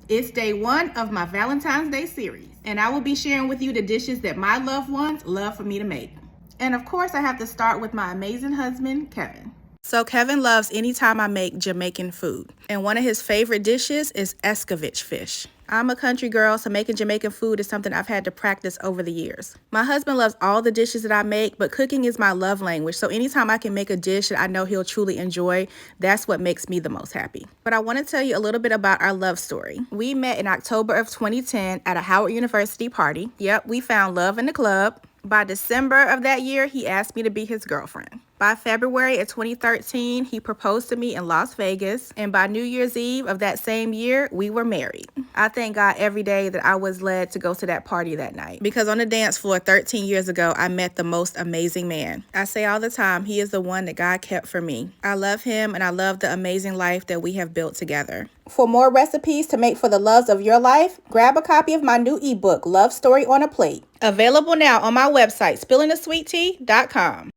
It's day 1 of my Valentine's Day series, and I will be sharing with you the dishes that my loved ones love for me to make. And of course, I have to start with my amazing husband, Kevin. So Kevin loves anytime I make Jamaican food, and one of his favorite dishes is escovitch fish. I'm a country girl, so making Jamaican food is something I've had to practice over the years. My husband loves all the dishes that I make, but cooking is my love language, so anytime I can make a dish that I know he'll truly enjoy, that's what makes me the most happy. But I want to tell you a little bit about our love story. We met in October of 2010 at a Howard University party. Yep, we found love in the club. By December of that year, he asked me to be his girlfriend. By February of 2013, he proposed to me in Las Vegas, and by New Year's Eve of that same year, we were married. I thank God every day that I was led to go to that party that night, because on the dance floor 13 years ago, I met the most amazing man. I say all the time, he is the one that God kept for me. I love him, and I love the amazing life that we have built together. For more recipes to make for the loves of your life, grab a copy of my new ebook, Love Story on a Plate. Available now on my website, spillingthesweettea.com.